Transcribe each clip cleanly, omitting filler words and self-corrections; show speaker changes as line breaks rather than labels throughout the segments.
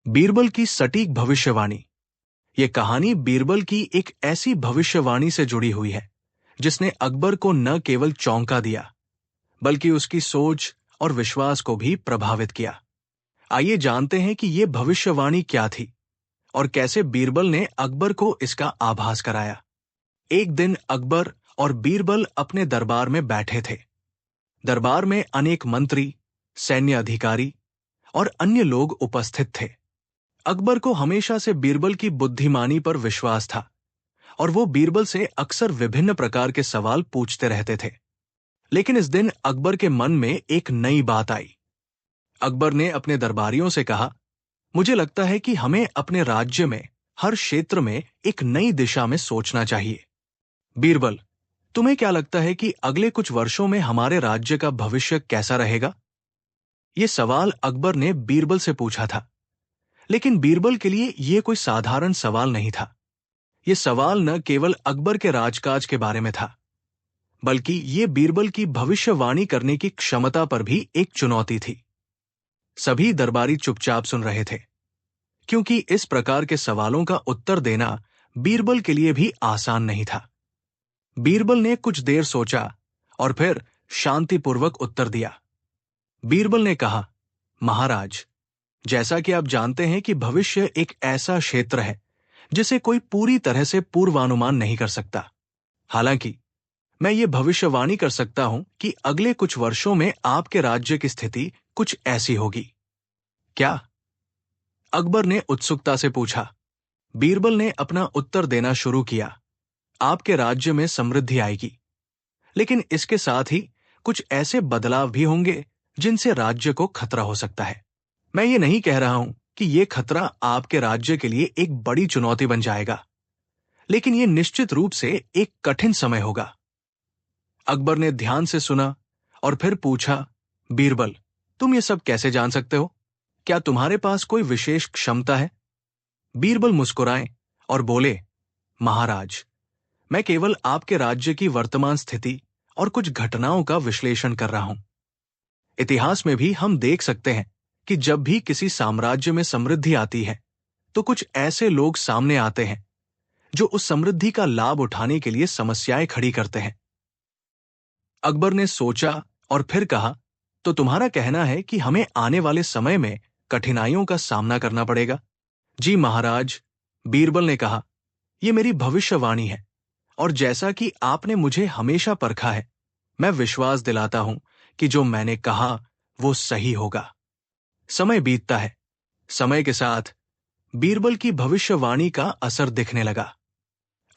बीरबल की सटीक भविष्यवाणी। यह कहानी बीरबल की एक ऐसी भविष्यवाणी से जुड़ी हुई है जिसने अकबर को न केवल चौंका दिया बल्कि उसकी सोच और विश्वास को भी प्रभावित किया। आइए जानते हैं कि यह भविष्यवाणी क्या थी और कैसे बीरबल ने अकबर को इसका आभास कराया। एक दिन अकबर और बीरबल अपने दरबार में बैठे थे। दरबार में अनेक मंत्री, सैन्य अधिकारी और अन्य लोग उपस्थित थे। अकबर को हमेशा से बीरबल की बुद्धिमानी पर विश्वास था और वो बीरबल से अक्सर विभिन्न प्रकार के सवाल पूछते रहते थे। लेकिन इस दिन अकबर के मन में एक नई बात आई। अकबर ने अपने दरबारियों से कहा, मुझे लगता है कि हमें अपने राज्य में हर क्षेत्र में एक नई दिशा में सोचना चाहिए। बीरबल, तुम्हें क्या लगता है कि अगले कुछ वर्षों में हमारे राज्य का भविष्य कैसा रहेगा? यह सवाल अकबर ने बीरबल से पूछा था। लेकिन बीरबल के लिए यह कोई साधारण सवाल नहीं था। यह सवाल न केवल अकबर के राजकाज के बारे में था, बल्कि यह बीरबल की भविष्यवाणी करने की क्षमता पर भी एक चुनौती थी। सभी दरबारी चुपचाप सुन रहे थे, क्योंकि इस प्रकार के सवालों का उत्तर देना बीरबल के लिए भी आसान नहीं था। बीरबल ने कुछ देर सोचा और फिर शांतिपूर्वक उत्तर दिया। बीरबल ने कहा, महाराज, जैसा कि आप जानते हैं कि भविष्य एक ऐसा क्षेत्र है जिसे कोई पूरी तरह से पूर्वानुमान नहीं कर सकता। हालांकि मैं ये भविष्यवाणी कर सकता हूं कि अगले कुछ वर्षों में आपके राज्य की स्थिति कुछ ऐसी होगी। क्या? अकबर ने उत्सुकता से पूछा। बीरबल ने अपना उत्तर देना शुरू किया। आपके राज्य में समृद्धि आएगी, लेकिन इसके साथ ही कुछ ऐसे बदलाव भी होंगे जिनसे राज्य को खतरा हो सकता है। मैं ये नहीं कह रहा हूं कि यह खतरा आपके राज्य के लिए एक बड़ी चुनौती बन जाएगा, लेकिन यह निश्चित रूप से एक कठिन समय होगा। अकबर ने ध्यान से सुना और फिर पूछा, बीरबल, तुम ये सब कैसे जान सकते हो? क्या तुम्हारे पास कोई विशेष क्षमता है? बीरबल मुस्कुराए और बोले, महाराज, मैं केवल आपके राज्य की वर्तमान स्थिति और कुछ घटनाओं का विश्लेषण कर रहा हूं। इतिहास में भी हम देख सकते हैं कि जब भी किसी साम्राज्य में समृद्धि आती है तो कुछ ऐसे लोग सामने आते हैं जो उस समृद्धि का लाभ उठाने के लिए समस्याएं खड़ी करते हैं। अकबर ने सोचा और फिर कहा, तो तुम्हारा कहना है कि हमें आने वाले समय में कठिनाइयों का सामना करना पड़ेगा? जी महाराज, बीरबल ने कहा, यह मेरी भविष्यवाणी है और जैसा कि आपने मुझे हमेशा परखा है, मैं विश्वास दिलाता हूं कि जो मैंने कहा वो सही होगा। समय बीतता है। समय के साथ बीरबल की भविष्यवाणी का असर दिखने लगा।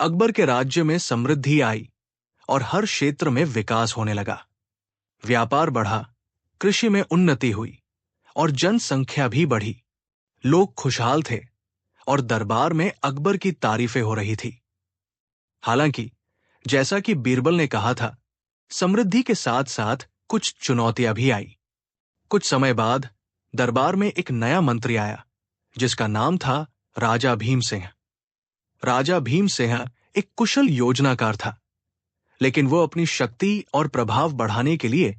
अकबर के राज्य में समृद्धि आई और हर क्षेत्र में विकास होने लगा। व्यापार बढ़ा, कृषि में उन्नति हुई और जनसंख्या भी बढ़ी। लोग खुशहाल थे और दरबार में अकबर की तारीफें हो रही थी। हालांकि जैसा कि बीरबल ने कहा था, समृद्धि के साथ साथ कुछ चुनौतियां भी आई। कुछ समय बाद दरबार में एक नया मंत्री आया जिसका नाम था राजा भीम सिंह। राजा भीम सिंह एक कुशल योजनाकार था, लेकिन वो अपनी शक्ति और प्रभाव बढ़ाने के लिए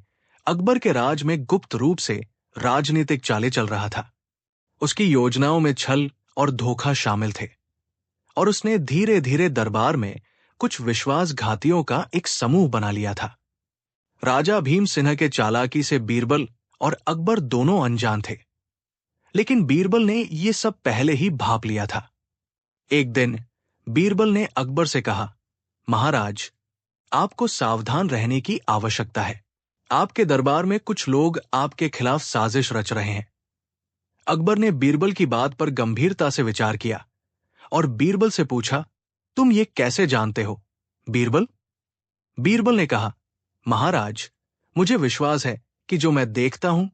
अकबर के राज में गुप्त रूप से राजनीतिक चालें चल रहा था। उसकी योजनाओं में छल और धोखा शामिल थे और उसने धीरे धीरे दरबार में कुछ विश्वासघातियों का एक समूह बना लिया था। राजा भीम सिंह के चालाकी से बीरबल और अकबर दोनों अनजान थे, लेकिन बीरबल ने यह सब पहले ही भांप लिया था। एक दिन बीरबल ने अकबर से कहा, महाराज, आपको सावधान रहने की आवश्यकता है। आपके दरबार में कुछ लोग आपके खिलाफ साजिश रच रहे हैं। अकबर ने बीरबल की बात पर गंभीरता से विचार किया और बीरबल से पूछा, तुम ये कैसे जानते हो, बीरबल? बीरबल ने कहा, महाराज, मुझे विश्वास है कि जो मैं देखता हूं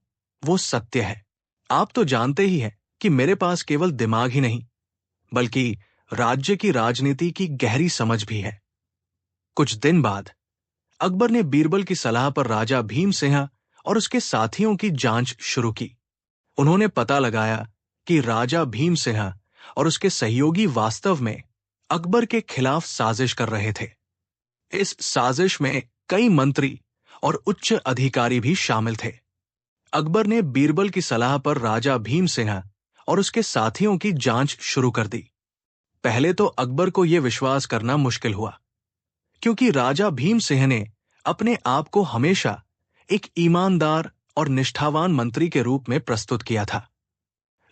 वो सत्य है। आप तो जानते ही हैं कि मेरे पास केवल दिमाग ही नहीं, बल्कि राज्य की राजनीति की गहरी समझ भी है। कुछ दिन बाद अकबर ने बीरबल की सलाह पर राजा भीम सिंह और उसके साथियों की जांच शुरू की। उन्होंने पता लगाया कि राजा भीम सिंह और उसके सहयोगी वास्तव में अकबर के खिलाफ साजिश कर रहे थे। इस साजिश में कई मंत्री और उच्च अधिकारी भी शामिल थे। अकबर ने बीरबल की सलाह पर राजा भीम सिंह और उसके साथियों की जांच शुरू कर दी। पहले तो अकबर को यह विश्वास करना मुश्किल हुआ, क्योंकि राजा भीम सिंह ने अपने आप को हमेशा एक ईमानदार और निष्ठावान मंत्री के रूप में प्रस्तुत किया था।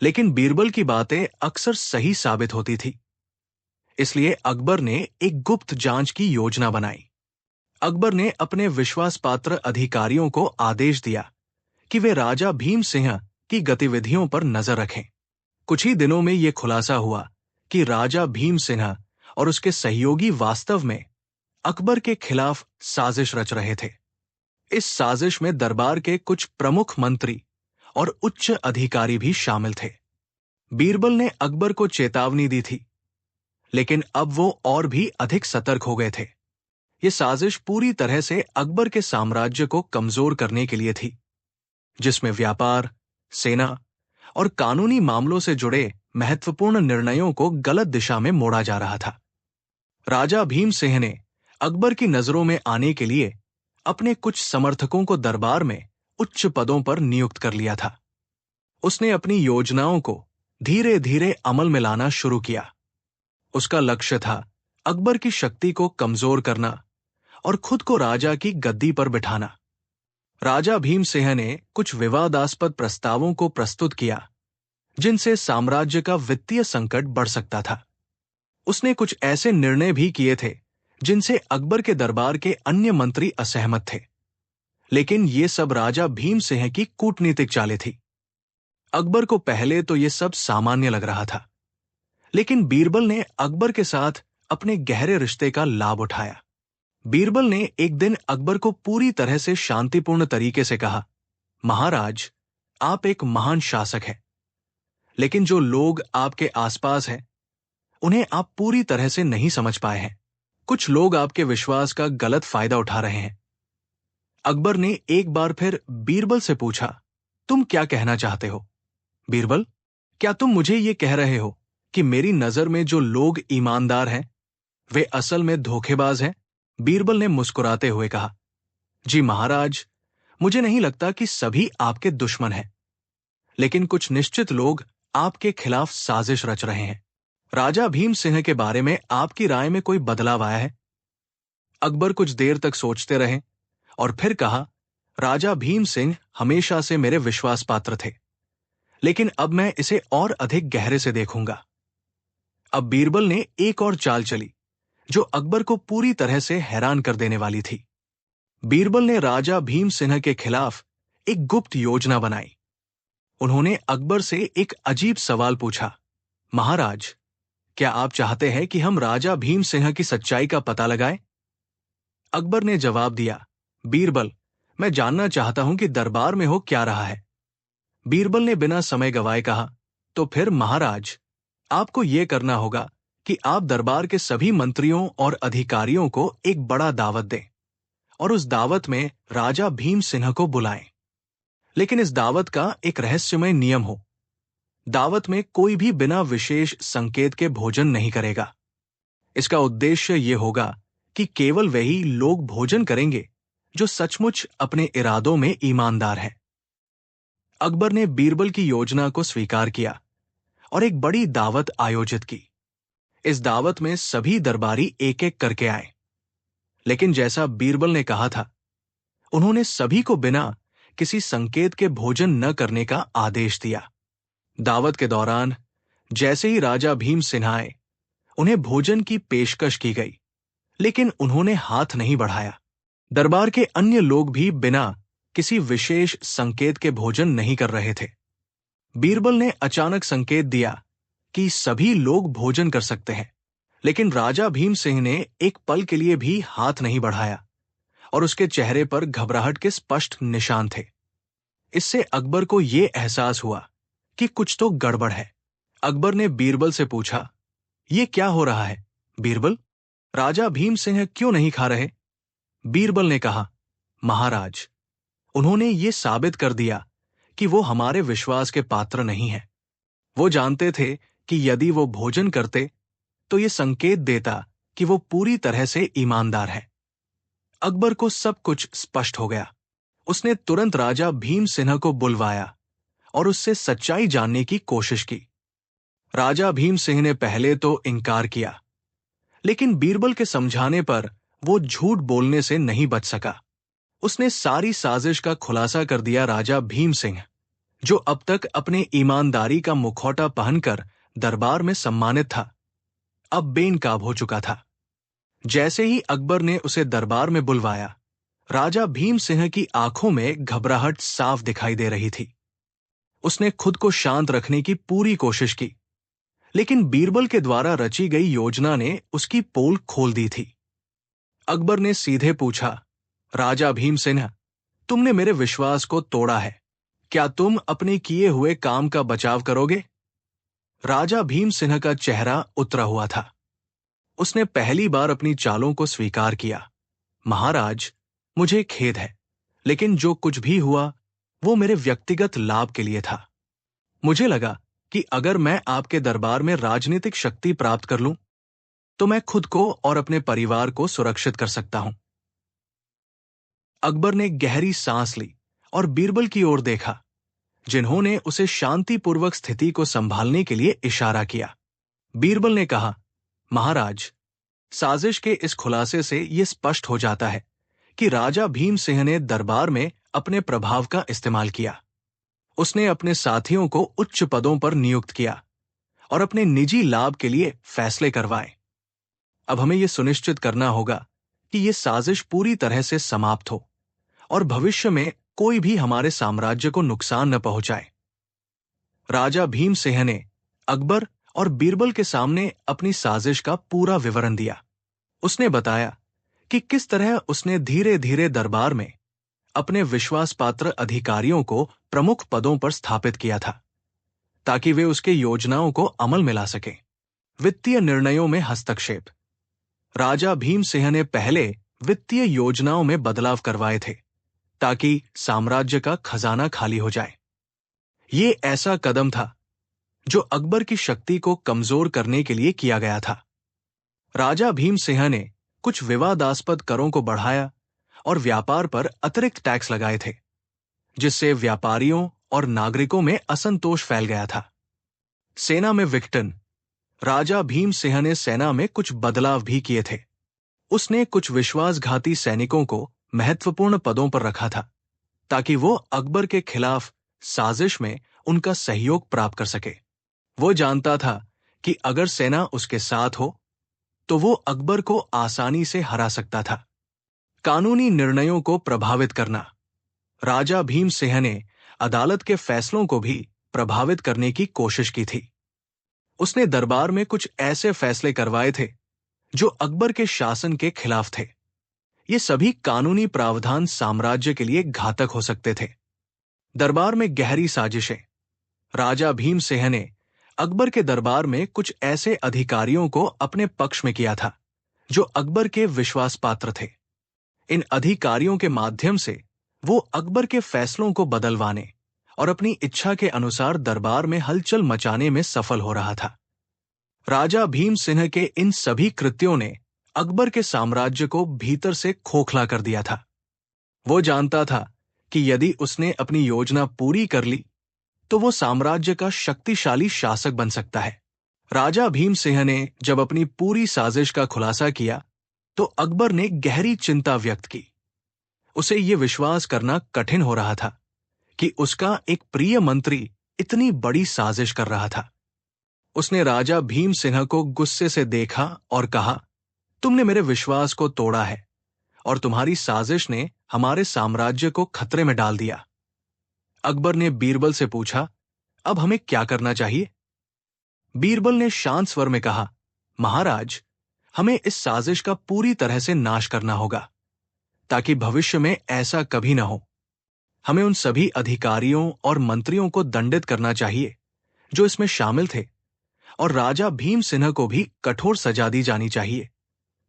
लेकिन बीरबल की बातें अक्सर सही साबित होती थी। इसलिए अकबर ने एक गुप्त जांच की योजना बनाई। अकबर ने अपने विश्वास पात्र अधिकारियों को आदेश दिया कि वे राजा भीम सिंह की गतिविधियों पर नजर रखें। कुछ ही दिनों में यह खुलासा हुआ कि राजा भीम सिंह और उसके सहयोगी वास्तव में अकबर के खिलाफ साजिश रच रहे थे। इस साजिश में दरबार के कुछ प्रमुख मंत्री और उच्च अधिकारी भी शामिल थे। बीरबल ने अकबर को चेतावनी दी थी, लेकिन अब वो और भी अधिक सतर्क हो गए थे। ये साजिश पूरी तरह से अकबर के साम्राज्य को कमजोर करने के लिए थी, जिसमें व्यापार, सेना और कानूनी मामलों से जुड़े महत्वपूर्ण निर्णयों को गलत दिशा में मोड़ा जा रहा था। राजा भीम सिंह ने अकबर की नजरों में आने के लिए अपने कुछ समर्थकों को दरबार में उच्च पदों पर नियुक्त कर लिया था। उसने अपनी योजनाओं को धीरे धीरे अमल में लाना शुरू किया। उसका लक्ष्य था अकबर की शक्ति को कमजोर करना और खुद को राजा की गद्दी पर बिठाना। राजा भीम सिंह ने कुछ विवादास्पद प्रस्तावों को प्रस्तुत किया, जिनसे साम्राज्य का वित्तीय संकट बढ़ सकता था। उसने कुछ ऐसे निर्णय भी किए थे जिनसे अकबर के दरबार के अन्य मंत्री असहमत थे। लेकिन ये सब राजा भीम सिंह की कूटनीतिक चालें थी। अकबर को पहले तो ये सब सामान्य लग रहा था, लेकिन बीरबल ने अकबर के साथ अपने गहरे रिश्ते का लाभ उठाया। बीरबल ने एक दिन अकबर को पूरी तरह से शांतिपूर्ण तरीके से कहा, महाराज, आप एक महान शासक हैं, लेकिन जो लोग आपके आसपास हैं, उन्हें आप पूरी तरह से नहीं समझ पाए हैं। कुछ लोग आपके विश्वास का गलत फायदा उठा रहे हैं। अकबर ने एक बार फिर बीरबल से पूछा, तुम क्या कहना चाहते हो? बीरबल, क्या तुम मुझे ये कह रहे हो कि मेरी नजर में जो लोग ईमानदार हैं, वे असल में धोखेबाज हैं? बीरबल ने मुस्कुराते हुए कहा, जी महाराज, मुझे नहीं लगता कि सभी आपके दुश्मन हैं, लेकिन कुछ निश्चित लोग आपके खिलाफ साजिश रच रहे हैं। राजा भीम सिंह के बारे में आपकी राय में कोई बदलाव आया है? अकबर कुछ देर तक सोचते रहे और फिर कहा, राजा भीम सिंह हमेशा से मेरे विश्वास पात्र थे, लेकिन अब मैं इसे और अधिक गहरे से देखूंगा। अब बीरबल ने एक और चाल चली जो अकबर को पूरी तरह से हैरान कर देने वाली थी। बीरबल ने राजा भीम सिंह के खिलाफ एक गुप्त योजना बनाई। उन्होंने अकबर से एक अजीब सवाल पूछा, महाराज, क्या आप चाहते हैं कि हम राजा भीम सिंह की सच्चाई का पता लगाएं? अकबर ने जवाब दिया, बीरबल, मैं जानना चाहता हूं कि दरबार में हो क्या रहा है। बीरबल ने बिना समय गवाए कहा, तो फिर महाराज, आपको यह करना होगा कि आप दरबार के सभी मंत्रियों और अधिकारियों को एक बड़ा दावत दें और उस दावत में राजा भीम सिंह को बुलाएं। लेकिन इस दावत का एक रहस्यमय नियम हो। दावत में कोई भी बिना विशेष संकेत के भोजन नहीं करेगा। इसका उद्देश्य यह होगा कि केवल वही लोग भोजन करेंगे जो सचमुच अपने इरादों में ईमानदार हैं। अकबर ने बीरबल की योजना को स्वीकार किया और एक बड़ी दावत आयोजित की। इस दावत में सभी दरबारी एक एक करके आए, लेकिन जैसा बीरबल ने कहा था, उन्होंने सभी को बिना किसी संकेत के भोजन न करने का आदेश दिया। दावत के दौरान जैसे ही राजा भीम सिंह आए, उन्हें भोजन की पेशकश की गई, लेकिन उन्होंने हाथ नहीं बढ़ाया। दरबार के अन्य लोग भी बिना किसी विशेष संकेत के भोजन नहीं कर रहे थे। बीरबल ने अचानक संकेत दिया कि सभी लोग भोजन कर सकते हैं, लेकिन राजा भीम सिंह ने एक पल के लिए भी हाथ नहीं बढ़ाया और उसके चेहरे पर घबराहट के स्पष्ट निशान थे। इससे अकबर को यह एहसास हुआ कि कुछ तो गड़बड़ है। अकबर ने बीरबल से पूछा, यह क्या हो रहा है बीरबल? राजा भीम सिंह क्यों नहीं खा रहे? बीरबल ने कहा, महाराज, उन्होंने ये साबित कर दिया कि वो हमारे विश्वास के पात्र नहीं हैं। वो जानते थे कि यदि वो भोजन करते तो ये संकेत देता कि वो पूरी तरह से ईमानदार है। अकबर को सब कुछ स्पष्ट हो गया। उसने तुरंत राजा भीम सिंह को बुलवाया और उससे सच्चाई जानने की कोशिश की। राजा भीम सिंह ने पहले तो इनकार किया, लेकिन बीरबल के समझाने पर वो झूठ बोलने से नहीं बच सका। उसने सारी साजिश का खुलासा कर दिया। राजा भीम सिंह, जो अब तक अपने ईमानदारी का मुखौटा पहनकर दरबार में सम्मानित था, अब बेनकाब हो चुका था। जैसे ही अकबर ने उसे दरबार में बुलवाया, राजा भीम सिंह की आंखों में घबराहट साफ दिखाई दे रही थी। उसने खुद को शांत रखने की पूरी कोशिश की, लेकिन बीरबल के द्वारा रची गई योजना ने उसकी पोल खोल दी थी। अकबर ने सीधे पूछा, राजा भीम सिंह, तुमने मेरे विश्वास को तोड़ा है, क्या तुम अपने किए हुए काम का बचाव करोगे? राजा भीम सिंह का चेहरा उतरा हुआ था। उसने पहली बार अपनी चालों को स्वीकार किया। महाराज, मुझे खेद है, लेकिन जो कुछ भी हुआ वो मेरे व्यक्तिगत लाभ के लिए था। मुझे लगा कि अगर मैं आपके दरबार में राजनीतिक शक्ति प्राप्त कर लूं, तो मैं खुद को और अपने परिवार को सुरक्षित कर सकता हूं। अकबर ने गहरी सांस ली और बीरबल की ओर देखा, जिन्होंने उसे शांतिपूर्वक स्थिति को संभालने के लिए इशारा किया। बीरबल ने कहा, महाराज, साजिश के इस खुलासे से यह स्पष्ट हो जाता है कि राजा भीम सिंह ने दरबार में अपने प्रभाव का इस्तेमाल किया। उसने अपने साथियों को उच्च पदों पर नियुक्त किया और अपने निजी लाभ के लिए फैसले करवाए। अब हमें यह सुनिश्चित करना होगा कि यह साजिश पूरी तरह से समाप्त हो और भविष्य में कोई भी हमारे साम्राज्य को नुकसान न पहुंचाए। राजा भीम सिंह ने अकबर और बीरबल के सामने अपनी साजिश का पूरा विवरण दिया। उसने बताया कि किस तरह उसने धीरे धीरे दरबार में अपने विश्वास पात्र अधिकारियों को प्रमुख पदों पर स्थापित किया था, ताकि वे उसके योजनाओं को अमल में ला सकें। वित्तीय निर्णयों में हस्तक्षेप। राजा भीम सिंह ने पहले वित्तीय योजनाओं में बदलाव करवाए थे, ताकि साम्राज्य का खजाना खाली हो जाए। ये ऐसा कदम था जो अकबर की शक्ति को कमजोर करने के लिए किया गया था। राजा भीम सिंह ने कुछ विवादास्पद करों को बढ़ाया और व्यापार पर अतिरिक्त टैक्स लगाए थे, जिससे व्यापारियों और नागरिकों में असंतोष फैल गया था। सेना में विघटन। राजा भीम सिंह ने सेना में कुछ बदलाव भी किए थे। उसने कुछ विश्वासघाती सैनिकों को महत्वपूर्ण पदों पर रखा था, ताकि वो अकबर के खिलाफ साजिश में उनका सहयोग प्राप्त कर सके। वो जानता था कि अगर सेना उसके साथ हो तो वो अकबर को आसानी से हरा सकता था। कानूनी निर्णयों को प्रभावित करना। राजा भीम सिंह ने अदालत के फैसलों को भी प्रभावित करने की कोशिश की थी। उसने दरबार में कुछ ऐसे फैसले करवाए थे जो अकबर के शासन के खिलाफ थे। ये सभी कानूनी प्रावधान साम्राज्य के लिए घातक हो सकते थे। दरबार में गहरी साजिशें। राजा भीम सिंह ने अकबर के दरबार में कुछ ऐसे अधिकारियों को अपने पक्ष में किया था जो अकबर के विश्वास पात्र थे। इन अधिकारियों के माध्यम से वो अकबर के फैसलों को बदलवाने और अपनी इच्छा के अनुसार दरबार में हलचल मचाने में सफल हो रहा था। राजा भीम सिंह के इन सभी कृत्यों ने अकबर के साम्राज्य को भीतर से खोखला कर दिया था। वो जानता था कि यदि उसने अपनी योजना पूरी कर ली तो वो साम्राज्य का शक्तिशाली शासक बन सकता है। राजा भीम सिंह ने जब अपनी पूरी साजिश का खुलासा किया तो अकबर ने गहरी चिंता व्यक्त की। उसे ये विश्वास करना कठिन हो रहा था कि उसका एक प्रिय मंत्री इतनी बड़ी साजिश कर रहा था। उसने राजा भीम सिंह को गुस्से से देखा और कहा, तुमने मेरे विश्वास को तोड़ा है और तुम्हारी साजिश ने हमारे साम्राज्य को खतरे में डाल दिया। अकबर ने बीरबल से पूछा, अब हमें क्या करना चाहिए? बीरबल ने शांत स्वर में कहा, महाराज, हमें इस साजिश का पूरी तरह से नाश करना होगा, ताकि भविष्य में ऐसा कभी न हो। हमें उन सभी अधिकारियों और मंत्रियों को दंडित करना चाहिए जो इसमें शामिल थे, और राजा भीम सिंह को भी कठोर सजा दी जानी चाहिए,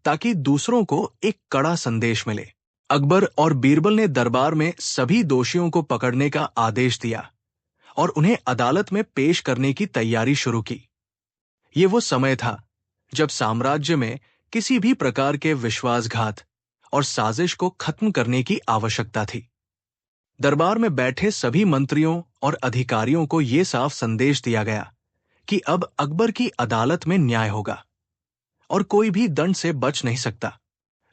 ताकि दूसरों को एक कड़ा संदेश मिले। अकबर और बीरबल ने दरबार में सभी दोषियों को पकड़ने का आदेश दिया और उन्हें अदालत में पेश करने की तैयारी शुरू की। ये वो समय था जब साम्राज्य में किसी भी प्रकार के विश्वासघात और साजिश को खत्म करने की आवश्यकता थी। दरबार में बैठे सभी मंत्रियों और अधिकारियों को यह साफ संदेश दिया गया कि अब अकबर की अदालत में न्याय होगा और कोई भी दंड से बच नहीं सकता।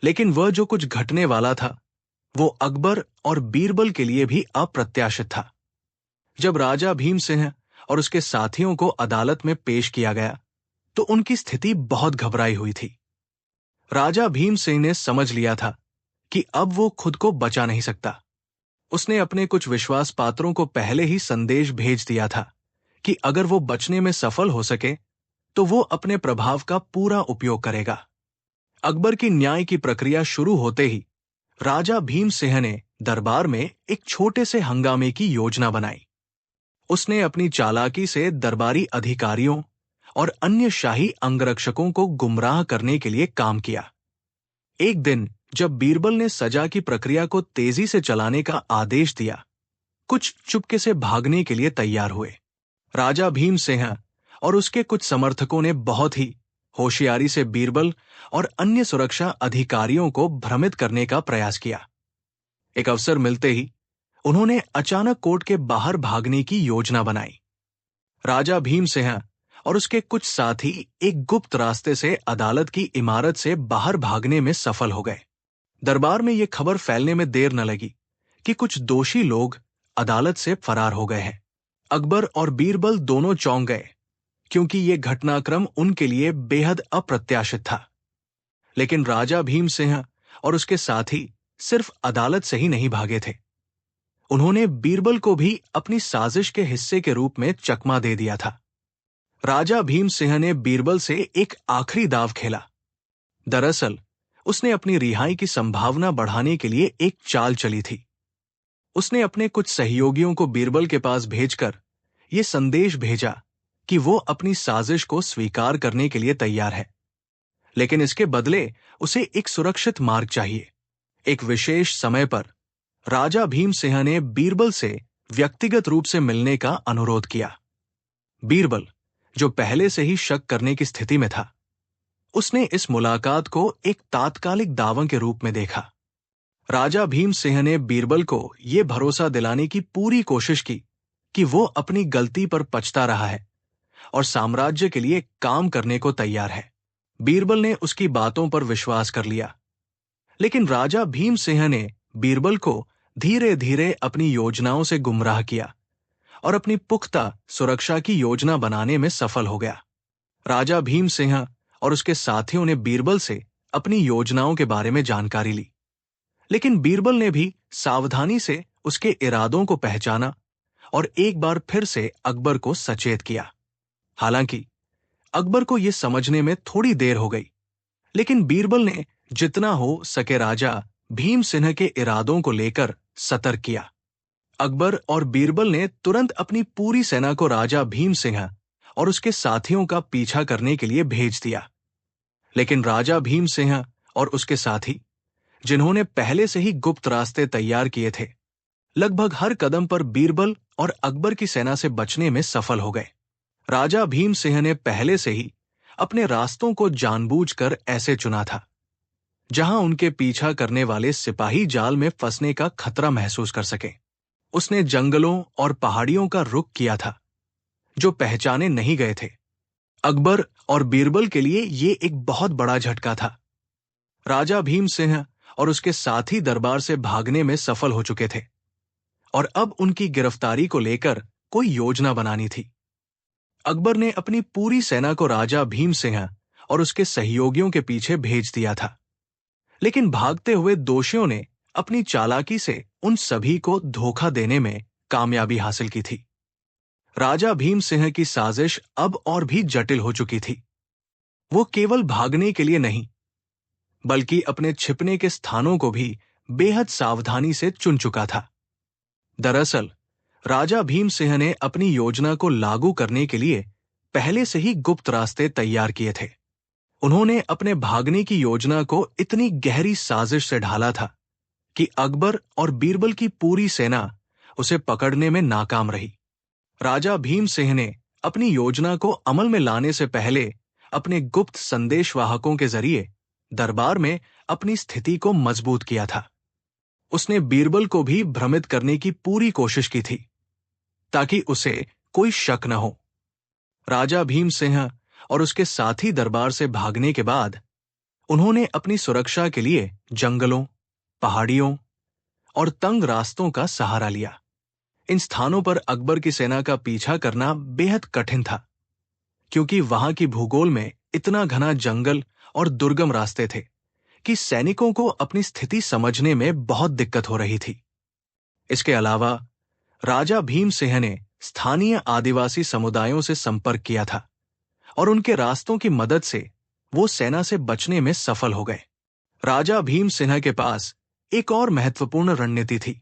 लेकिन वह जो कुछ घटने वाला था वो अकबर और बीरबल के लिए भी अप्रत्याशित था। जब राजा भीम सिंह और उसके साथियों को अदालत में पेश किया गया तो उनकी स्थिति बहुत घबराई हुई थी। राजा भीम सिंह ने समझ लिया था कि अब वो खुद को बचा नहीं सकता। उसने अपने कुछ विश्वास पात्रों को पहले ही संदेश भेज दिया था कि अगर वो बचने में सफल हो सके तो वो अपने प्रभाव का पूरा उपयोग करेगा। अकबर की न्याय की प्रक्रिया शुरू होते ही राजा भीम सिंह ने दरबार में एक छोटे से हंगामे की योजना बनाई। उसने अपनी चालाकी से दरबारी अधिकारियों और अन्य शाही अंगरक्षकों को गुमराह करने के लिए काम किया। एक दिन जब बीरबल ने सजा की प्रक्रिया को तेजी से चलाने का आदेश दिया, कुछ चुपके से भागने के लिए तैयार हुए। राजा भीम सिंह और उसके कुछ समर्थकों ने बहुत ही होशियारी से बीरबल और अन्य सुरक्षा अधिकारियों को भ्रमित करने का प्रयास किया। एक अवसर मिलते ही उन्होंने अचानक कोर्ट के बाहर भागने की योजना बनाई। राजा भीम सिंह और उसके कुछ साथी एक गुप्त रास्ते से अदालत की इमारत से बाहर भागने में सफल हो गए। दरबार में यह खबर फैलने में देर न लगी कि कुछ दोषी लोग अदालत से फरार हो गए हैं। अकबर और बीरबल दोनों चौंक गए क्योंकि यह घटनाक्रम उनके लिए बेहद अप्रत्याशित था। लेकिन राजा भीम सिंह और उसके साथी सिर्फ अदालत से ही नहीं भागे थे। उन्होंने बीरबल को भी अपनी साजिश के हिस्से के रूप में चकमा दे दिया था। राजा भीम सिंह ने बीरबल से एक आखिरी दांव खेला। दरअसल उसने अपनी रिहाई की संभावना बढ़ाने के लिए एक चाल चली थी। उसने अपने कुछ सहयोगियों को बीरबल के पास भेजकर यह संदेश भेजा कि वो अपनी साजिश को स्वीकार करने के लिए तैयार है, लेकिन इसके बदले उसे एक सुरक्षित मार्ग चाहिए। एक विशेष समय पर राजा भीम सिंह ने बीरबल से व्यक्तिगत रूप से मिलने का अनुरोध किया। बीरबल, जो पहले से ही शक करने की स्थिति में था, उसने इस मुलाकात को एक तात्कालिक दांव के रूप में देखा। राजा भीम सिंह ने बीरबल को यह भरोसा दिलाने की पूरी कोशिश की कि वो अपनी गलती पर पछता रहा है और साम्राज्य के लिए काम करने को तैयार है। बीरबल ने उसकी बातों पर विश्वास कर लिया, लेकिन राजा भीम सिंह ने बीरबल को धीरे धीरे अपनी योजनाओं से गुमराह किया और अपनी पुख्ता सुरक्षा की योजना बनाने में सफल हो गया। राजा भीम सिंह और उसके साथियों ने बीरबल से अपनी योजनाओं के बारे में जानकारी ली, लेकिन बीरबल ने भी सावधानी से उसके इरादों को पहचाना और एक बार फिर से अकबर को सचेत किया। हालांकि अकबर को यह समझने में थोड़ी देर हो गई, लेकिन बीरबल ने जितना हो सके राजा भीम सिंह के इरादों को लेकर सतर्क किया। अकबर और बीरबल ने तुरंत अपनी पूरी सेना को राजा भीम सिंह और उसके साथियों का पीछा करने के लिए भेज दिया। लेकिन राजा भीम सिंह और उसके साथी, जिन्होंने पहले से ही गुप्त रास्ते तैयार किए थे, लगभग हर कदम पर बीरबल और अकबर की सेना से बचने में सफल हो गए। राजा भीम सिंह ने पहले से ही अपने रास्तों को जानबूझकर ऐसे चुना था जहां उनके पीछा करने वाले सिपाही जाल में फंसने का खतरा महसूस कर सके। उसने जंगलों और पहाड़ियों का रुख किया था जो पहचाने नहीं गए थे। अकबर और बीरबल के लिए यह एक बहुत बड़ा झटका था। राजा भीम सिंह और उसके साथी दरबार से भागने में सफल हो चुके थे और अब उनकी गिरफ्तारी को लेकर कोई योजना बनानी थी। अकबर ने अपनी पूरी सेना को राजा भीम सिंह और उसके सहयोगियों के पीछे भेज दिया था, लेकिन भागते हुए दोषियों ने अपनी चालाकी से उन सभी को धोखा देने में कामयाबी हासिल की थी। राजा भीम सिंह की साजिश अब और भी जटिल हो चुकी थी। वो केवल भागने के लिए नहीं, बल्कि अपने छिपने के स्थानों को भी बेहद सावधानी से चुन चुका था। दरअसल राजा भीम सिंह ने अपनी योजना को लागू करने के लिए पहले से ही गुप्त रास्ते तैयार किए थे। उन्होंने अपने भागने की योजना को इतनी गहरी साजिश से ढाला था कि अकबर और बीरबल की पूरी सेना उसे पकड़ने में नाकाम रही। राजा भीम सिंह ने अपनी योजना को अमल में लाने से पहले अपने गुप्त संदेशवाहकों के जरिए दरबार में अपनी स्थिति को मजबूत किया था। उसने बीरबल को भी भ्रमित करने की पूरी कोशिश की थी, ताकि उसे कोई शक न हो। राजा भीम सिंह और उसके साथी दरबार से भागने के बाद उन्होंने अपनी सुरक्षा के लिए जंगलों, पहाड़ियों और तंग रास्तों का सहारा लिया। इन स्थानों पर अकबर की सेना का पीछा करना बेहद कठिन था, क्योंकि वहां की भूगोल में इतना घना जंगल और दुर्गम रास्ते थे कि सैनिकों को अपनी स्थिति समझने में बहुत दिक्कत हो रही थी। इसके अलावा राजा भीम सिंह ने स्थानीय आदिवासी समुदायों से संपर्क किया था और उनके रास्तों की मदद से वो सेना से बचने में सफल हो गए। राजा भीम सिन्हा के पास एक और महत्वपूर्ण रणनीति थी।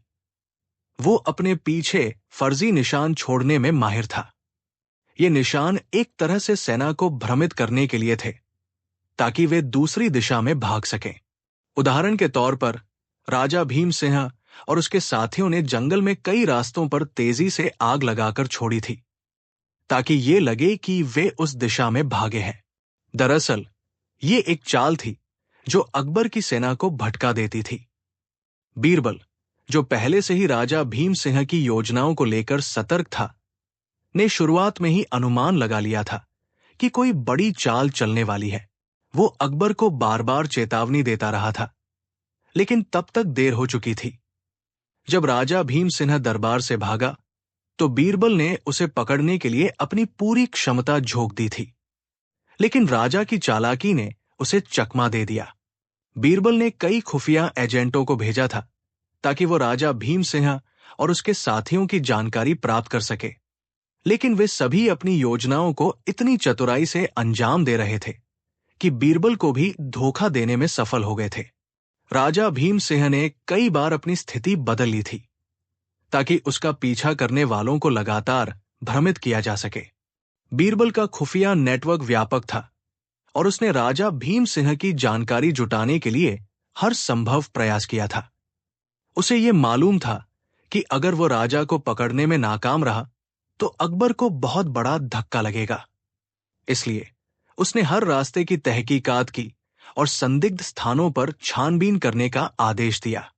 वो अपने पीछे फर्जी निशान छोड़ने में माहिर था। ये निशान एक तरह से सेना को भ्रमित करने के लिए थे, ताकि वे दूसरी दिशा में भाग सकें। उदाहरण के तौर पर राजा भीम सिंह और उसके साथियों ने जंगल में कई रास्तों पर तेजी से आग लगाकर छोड़ी थी, ताकि ये लगे कि वे उस दिशा में भागे हैं। दरअसल ये एक चाल थी जो अकबर की सेना को भटका देती थी। बीरबल, जो पहले से ही राजा भीम सिंह की योजनाओं को लेकर सतर्क था, ने शुरुआत में ही अनुमान लगा लिया था कि कोई बड़ी चाल चलने वाली है। वो अकबर को बार बार चेतावनी देता रहा था, लेकिन तब तक देर हो चुकी थी। जब राजा भीम सिंह दरबार से भागा, तो बीरबल ने उसे पकड़ने के लिए अपनी पूरी क्षमता झोंक दी थी, लेकिन राजा की चालाकी ने उसे चकमा दे दिया। बीरबल ने कई खुफिया एजेंटों को भेजा था, ताकि वो राजा भीम सिंह और उसके साथियों की जानकारी प्राप्त कर सके, लेकिन वे सभी अपनी योजनाओं को इतनी चतुराई से अंजाम दे रहे थे कि बीरबल को भी धोखा देने में सफल हो गए थे। राजा भीम सिंह ने कई बार अपनी स्थिति बदल ली थी, ताकि उसका पीछा करने वालों को लगातार भ्रमित किया जा सके। बीरबल का खुफिया नेटवर्क व्यापक था और उसने राजा भीम सिंह की जानकारी जुटाने के लिए हर संभव प्रयास किया था। उसे यह मालूम था कि अगर वो राजा को पकड़ने में नाकाम रहा, तो अकबर को बहुत बड़ा धक्का लगेगा। इसलिए उसने हर रास्ते की तहकीकात की और संदिग्ध स्थानों पर छानबीन करने का आदेश दिया।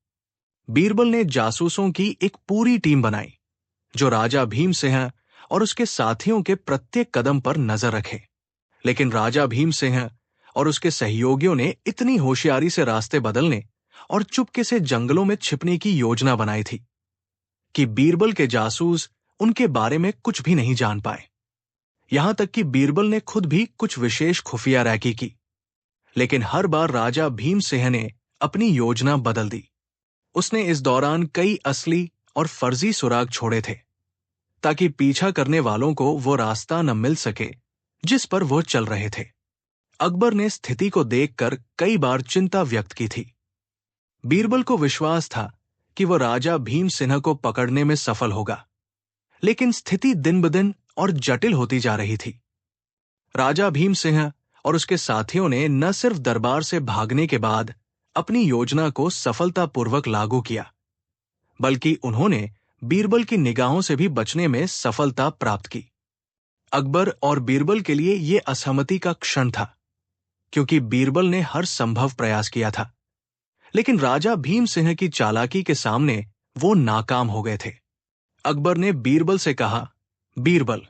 बीरबल ने जासूसों की एक पूरी टीम बनाई, जो राजा भीम सिंह और उसके साथियों के प्रत्येक कदम पर नजर रखे। लेकिन राजा भीम सिंह और उसके सहयोगियों ने इतनी होशियारी से रास्ते बदलने और चुपके से जंगलों में छिपने की योजना बनाई थी कि बीरबल के जासूस उनके बारे में कुछ भी नहीं जान पाए। यहां तक कि बीरबल ने खुद भी कुछ विशेष खुफिया रैकी की, लेकिन हर बार राजा भीम सिंह ने अपनी योजना बदल दी। उसने इस दौरान कई असली और फर्जी सुराग छोड़े थे, ताकि पीछा करने वालों को वो रास्ता न मिल सके जिस पर वो चल रहे थे। अकबर ने स्थिति को देखकर कई बार चिंता व्यक्त की थी। बीरबल को विश्वास था कि वो राजा भीम सिंह को पकड़ने में सफल होगा, लेकिन स्थिति दिन ब दिन और जटिल होती जा रही थी। राजा भीम सिंह और उसके साथियों ने न सिर्फ दरबार से भागने के बाद अपनी योजना को सफलतापूर्वक लागू किया, बल्कि उन्होंने बीरबल की निगाहों से भी बचने में सफलता प्राप्त की। अकबर और बीरबल के लिए यह असहमति का क्षण था, क्योंकि बीरबल ने हर संभव प्रयास किया था, लेकिन राजा भीम सिंह की चालाकी के सामने वो नाकाम हो गए थे। अकबर ने बीरबल से कहा, बीरबल,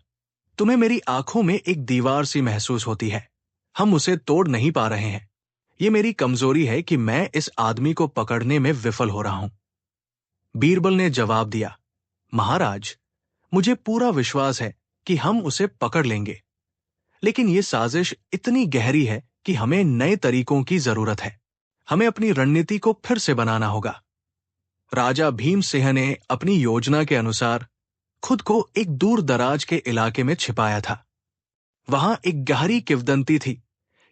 तुम्हें मेरी आंखों में एक दीवार सी महसूस होती है। हम उसे तोड़ नहीं पा रहे हैं। ये मेरी कमजोरी है कि मैं इस आदमी को पकड़ने में विफल हो रहा हूं। बीरबल ने जवाब दिया, महाराज, मुझे पूरा विश्वास है कि हम उसे पकड़ लेंगे, लेकिन ये साजिश इतनी गहरी है कि हमें नए तरीकों की जरूरत है। हमें अपनी रणनीति को फिर से बनाना होगा। राजा भीम सिंह ने अपनी योजना के अनुसार खुद को एक दूर दराज के इलाके में छिपाया था। वहां एक गहरी किंवदंती थी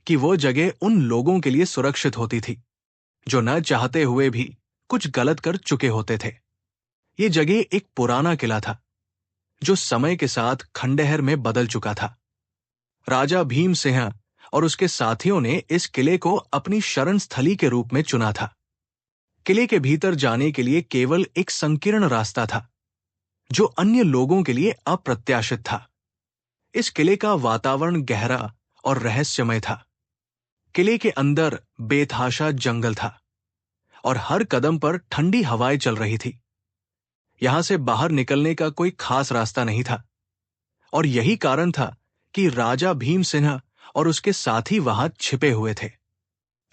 कि वो जगह उन लोगों के लिए सुरक्षित होती थी जो न चाहते हुए भी कुछ गलत कर चुके होते थे। ये जगह एक पुराना किला था जो समय के साथ खंडहर में बदल चुका था। राजा भीम सिंह और उसके साथियों ने इस किले को अपनी शरण स्थली के रूप में चुना था। किले के भीतर जाने के लिए केवल एक संकीर्ण रास्ता था, जो अन्य लोगों के लिए अप्रत्याशित था। इस किले का वातावरण गहरा और रहस्यमय था। किले के अंदर बेतहाशा जंगल था और हर कदम पर ठंडी हवाएं चल रही थी। यहां से बाहर निकलने का कोई खास रास्ता नहीं था, और यही कारण था कि राजा भीम सिंह और उसके साथी वहां छिपे हुए थे।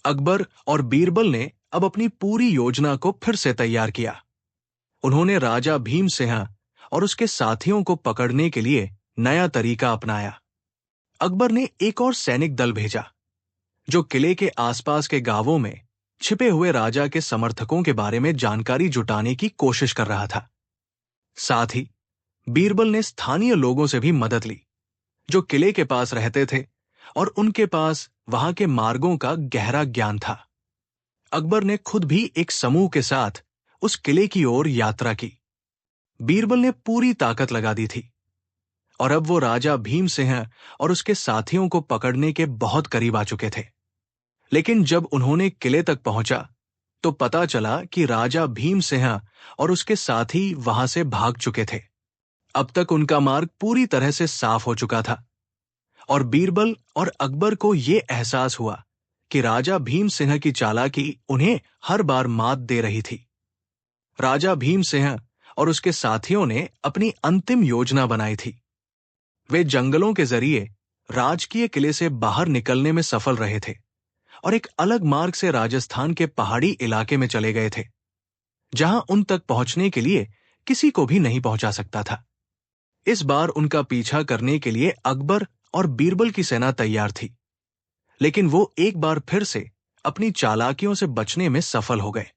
अकबर और बीरबल ने अब अपनी पूरी योजना को फिर से तैयार किया। उन्होंने राजा भीम सिंह और उसके साथियों को पकड़ने के लिए नया तरीका अपनाया। अकबर ने एक और सैनिक दल भेजा, जो किले के आसपास के गांवों में छिपे हुए राजा के समर्थकों के बारे में जानकारी जुटाने की कोशिश कर रहा था। साथ ही बीरबल ने स्थानीय लोगों से भी मदद ली, जो किले के पास रहते थे और उनके पास वहां के मार्गों का गहरा ज्ञान था। अकबर ने खुद भी एक समूह के साथ उस किले की ओर यात्रा की। बीरबल ने पूरी ताकत लगा दी थी, और अब वो राजा भीम सिंह और उसके साथियों को पकड़ने के बहुत करीब आ चुके थे। लेकिन जब उन्होंने किले तक पहुंचा तो पता चला कि राजा भीम सिंह और उसके साथी वहां से भाग चुके थे। अब तक उनका मार्ग पूरी तरह से साफ हो चुका था, और बीरबल और अकबर को यह एहसास हुआ कि राजा भीम सिंह की चालाकी उन्हें हर बार मात दे रही थी। राजा भीम सिंह और उसके साथियों ने अपनी अंतिम योजना बनाई थी। वे जंगलों के जरिए राजकीय किले से बाहर निकलने में सफल रहे थे और एक अलग मार्ग से राजस्थान के पहाड़ी इलाके में चले गए थे, जहां उन तक पहुंचने के लिए किसी को भी नहीं पहुंचा सकता था। इस बार उनका पीछा करने के लिए अकबर और बीरबल की सेना तैयार थी, लेकिन वो एक बार फिर से अपनी चालाकियों से बचने में सफल हो गए।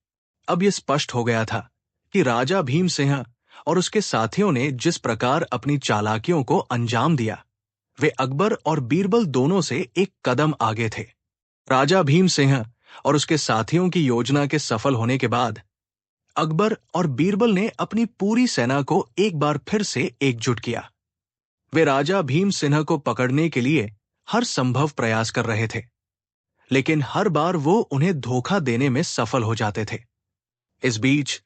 अब यह स्पष्ट हो गया था कि राजा भीम सिंह और उसके साथियों ने जिस प्रकार अपनी चालाकियों को अंजाम दिया, वे अकबर और बीरबल दोनों से एक कदम आगे थे। राजा भीम सिंह और उसके साथियों की योजना के सफल होने के बाद अकबर और बीरबल ने अपनी पूरी सेना को एक बार फिर से एकजुट किया। वे राजा भीम सिंह को पकड़ने के लिए हर संभव प्रयास कर रहे थे, लेकिन हर बार वो उन्हें धोखा देने में सफल हो जाते थे। इस बीच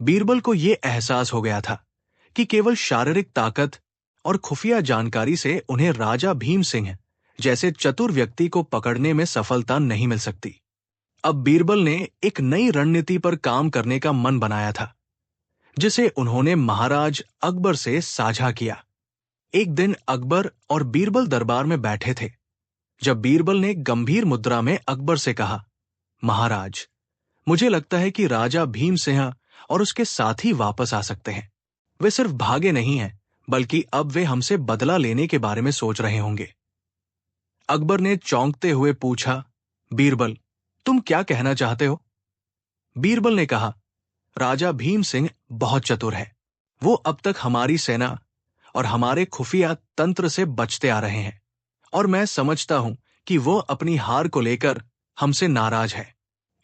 बीरबल को यह एहसास हो गया था कि केवल शारीरिक ताकत और खुफिया जानकारी से उन्हें राजा भीम सिंह जैसे चतुर व्यक्ति को पकड़ने में सफलता नहीं मिल सकती। अब बीरबल ने एक नई रणनीति पर काम करने का मन बनाया था, जिसे उन्होंने महाराज अकबर से साझा किया। एक दिन अकबर और बीरबल दरबार में बैठे थे, जब बीरबल ने गंभीर मुद्रा में अकबर से कहा, महाराज, मुझे लगता है कि राजा भीम सिंह और उसके साथी वापस आ सकते हैं। वे सिर्फ भागे नहीं हैं, बल्कि अब वे हमसे बदला लेने के बारे में सोच रहे होंगे। अकबर ने चौंकते हुए पूछा, बीरबल, तुम क्या कहना चाहते हो? बीरबल ने कहा, राजा भीम सिंह बहुत चतुर है। वो अब तक हमारी सेना और हमारे खुफिया तंत्र से बचते आ रहे हैं, और मैं समझता हूं कि वो अपनी हार को लेकर हमसे नाराज है।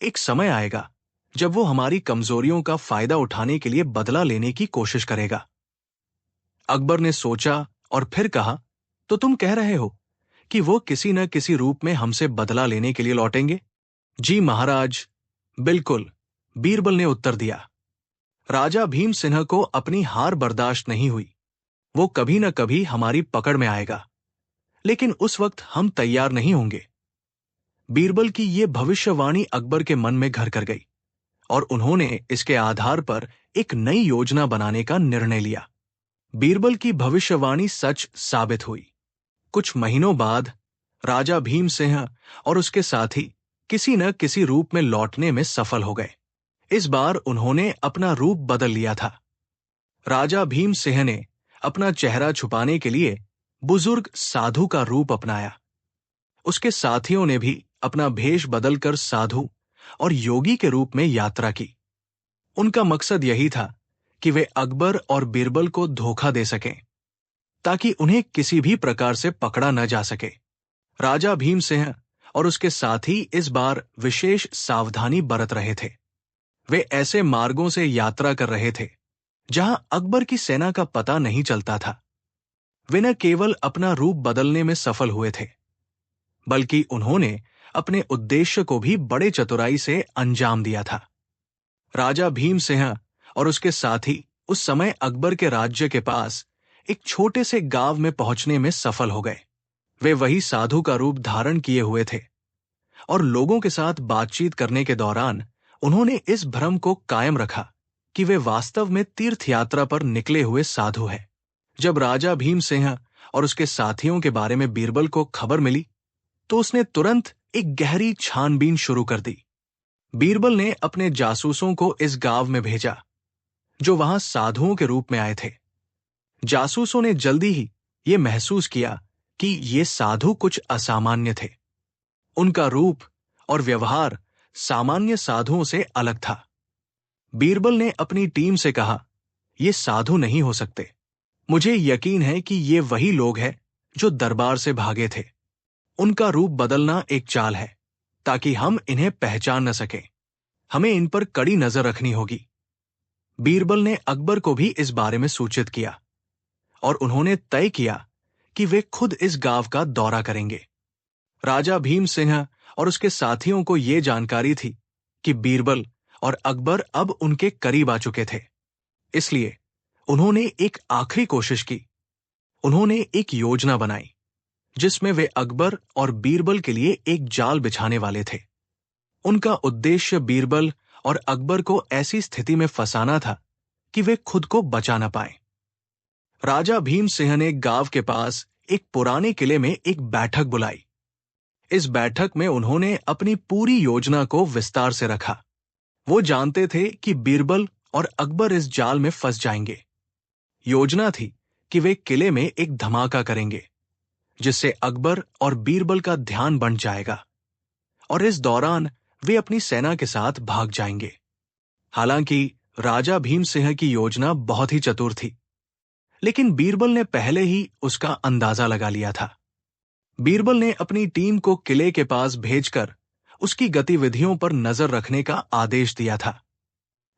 एक समय आएगा जब वो हमारी कमजोरियों का फायदा उठाने के लिए बदला लेने की कोशिश करेगा। अकबर ने सोचा और फिर कहा, तो तुम कह रहे हो कि वो किसी न किसी रूप में हमसे बदला लेने के लिए लौटेंगे? जी महाराज, बिल्कुल, बीरबल ने उत्तर दिया। राजा भीम सिंह को अपनी हार बर्दाश्त नहीं हुई। वो कभी न कभी हमारी पकड़ में आएगा, लेकिन उस वक्त हम तैयार नहीं होंगे। बीरबल की ये भविष्यवाणी अकबर के मन में घर कर गई, और उन्होंने इसके आधार पर एक नई योजना बनाने का निर्णय लिया। बीरबल की भविष्यवाणी सच साबित हुई। कुछ महीनों बाद राजा भीम सिंह और उसके साथी किसी न किसी रूप में लौटने में सफल हो गए। इस बार उन्होंने अपना रूप बदल लिया था। राजा भीम सिंह ने अपना चेहरा छुपाने के लिए बुजुर्ग साधु का रूप अपनाया। उसके साथियों ने भी अपना भेष बदलकर साधु और योगी के रूप में यात्रा की। उनका मकसद यही था कि वे अकबर और बीरबल को धोखा दे सकें, ताकि उन्हें किसी भी प्रकार से पकड़ा न जा सके। राजा भीम सिंह और उसके साथी इस बार विशेष सावधानी बरत रहे थे। वे ऐसे मार्गों से यात्रा कर रहे थे जहां अकबर की सेना का पता नहीं चलता था। वे न केवल अपना रूप बदलने में सफल हुए थे, बल्कि उन्होंने अपने उद्देश्य को भी बड़े चतुराई से अंजाम दिया था। राजा भीम सिंह और उसके साथी उस समय अकबर के राज्य के पास एक छोटे से गांव में पहुंचने में सफल हो गए। वे वही साधु का रूप धारण किए हुए थे, और लोगों के साथ बातचीत करने के दौरान उन्होंने इस भ्रम को कायम रखा कि वे वास्तव में तीर्थ यात्रा पर निकले हुए साधु हैं। जब राजा भीम सिंह और उसके साथियों के बारे में बीरबल को खबर मिली तो उसने तुरंत एक गहरी छानबीन शुरू कर दी। बीरबल ने अपने जासूसों को इस गांव में भेजा जो वहां साधुओं के रूप में आए थे। जासूसों ने जल्दी ही यह महसूस किया कि ये साधु कुछ असामान्य थे। उनका रूप और व्यवहार सामान्य साधुओं से अलग था। बीरबल ने अपनी टीम से कहा, ये साधु नहीं हो सकते। मुझे यकीन है कि ये वही लोग हैं जो दरबार से भागे थे। उनका रूप बदलना एक चाल है ताकि हम इन्हें पहचान न सकें। हमें इन पर कड़ी नजर रखनी होगी। बीरबल ने अकबर को भी इस बारे में सूचित किया और उन्होंने तय किया कि वे खुद इस गांव का दौरा करेंगे। राजा भीम सिंह और उसके साथियों को यह जानकारी थी कि बीरबल और अकबर अब उनके करीब आ चुके थे। इसलिए उन्होंने एक आखिरी कोशिश की। उन्होंने एक योजना बनाई जिसमें वे अकबर और बीरबल के लिए एक जाल बिछाने वाले थे। उनका उद्देश्य बीरबल और अकबर को ऐसी स्थिति में फंसाना था कि वे खुद को बचा न पाए। राजा भीम सिंह ने गांव के पास एक पुराने किले में एक बैठक बुलाई। इस बैठक में उन्होंने अपनी पूरी योजना को विस्तार से रखा। वो जानते थे कि बीरबल और अकबर इस जाल में फंस जाएंगे। योजना थी कि वे किले में एक धमाका करेंगे जिससे अकबर और बीरबल का ध्यान बंट जाएगा और इस दौरान वे अपनी सेना के साथ भाग जाएंगे। हालांकि राजा भीम सिंह की योजना बहुत ही चतुर थी, लेकिन बीरबल ने पहले ही उसका अंदाजा लगा लिया था। बीरबल ने अपनी टीम को किले के पास भेजकर उसकी गतिविधियों पर नजर रखने का आदेश दिया था।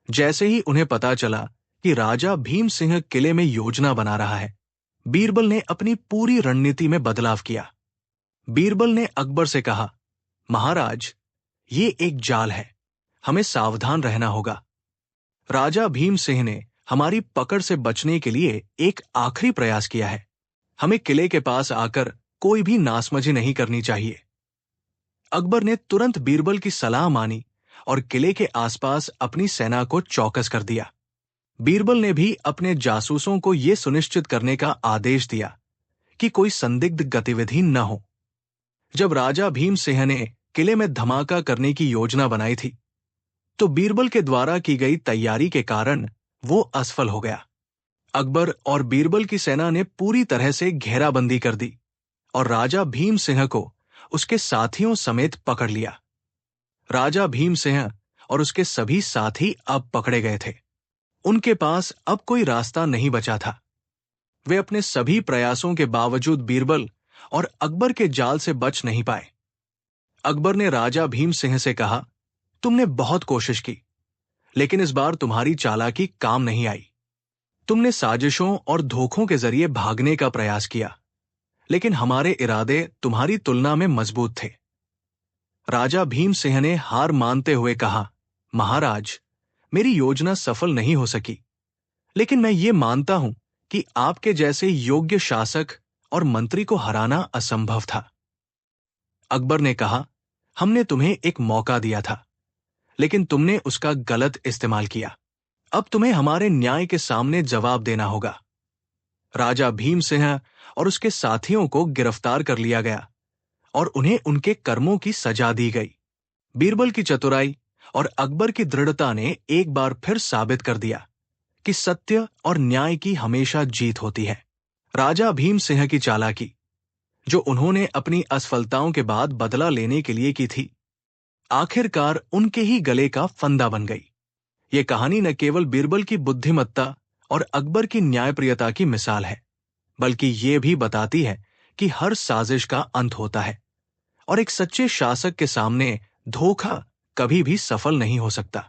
जैसे ही उन्हें पता चला कि राजा भीम सिंह किले में योजना बना रहा है, बीरबल ने अपनी पूरी रणनीति में बदलाव किया। बीरबल ने अकबर से कहा, महाराज, ये एक जाल है, हमें सावधान रहना होगा। राजा भीम सिंह ने हमारी पकड़ से बचने के लिए एक आखिरी प्रयास किया है। हमें किले के पास आकर कोई भी नासमझी नहीं करनी चाहिए। अकबर ने तुरंत बीरबल की सलाह मानी और किले के आसपास अपनी सेना को चौकस कर दिया। बीरबल ने भी अपने जासूसों को यह सुनिश्चित करने का आदेश दिया कि कोई संदिग्ध गतिविधि न हो। जब राजा भीम सिंह ने किले में धमाका करने की योजना बनाई थी, तो बीरबल के द्वारा की गई तैयारी के कारण वो असफल हो गया। अकबर और बीरबल की सेना ने पूरी तरह से घेराबंदी कर दी और राजा भीम सिंह को उसके साथियों समेत पकड़ लिया। राजा भीम सिंह और उसके सभी साथी अब पकड़े गए थे। उनके पास अब कोई रास्ता नहीं बचा था। वे अपने सभी प्रयासों के बावजूद बीरबल और अकबर के जाल से बच नहीं पाए। अकबर ने राजा भीम सिंह से कहा, तुमने बहुत कोशिश की, लेकिन इस बार तुम्हारी चालाकी काम नहीं आई। तुमने साजिशों और धोखों के जरिए भागने का प्रयास किया, लेकिन हमारे इरादे तुम्हारी तुलना में मजबूत थे। राजा भीम सिंह ने हार मानते हुए कहा, महाराज, मेरी योजना सफल नहीं हो सकी, लेकिन मैं ये मानता हूं कि आपके जैसे योग्य शासक और मंत्री को हराना असंभव था। अकबर ने कहा, हमने तुम्हें एक मौका दिया था, लेकिन तुमने उसका गलत इस्तेमाल किया। अब तुम्हें हमारे न्याय के सामने जवाब देना होगा। राजा भीम सिंह और उसके साथियों को गिरफ्तार कर लिया गया और उन्हें उनके कर्मों की सजा दी गई। बीरबल की चतुराई और अकबर की दृढ़ता ने एक बार फिर साबित कर दिया कि सत्य और न्याय की हमेशा जीत होती है। राजा भीम सिंह की चालाकी, जो उन्होंने अपनी असफलताओं के बाद बदला लेने के लिए की थी, आखिरकार उनके ही गले का फंदा बन गई। ये कहानी न केवल बीरबल की बुद्धिमत्ता और अकबर की न्यायप्रियता की मिसाल है, बल्कि ये भी बताती है कि हर साजिश का अंत होता है और एक सच्चे शासक के सामने धोखा कभी भी सफल नहीं हो सकता।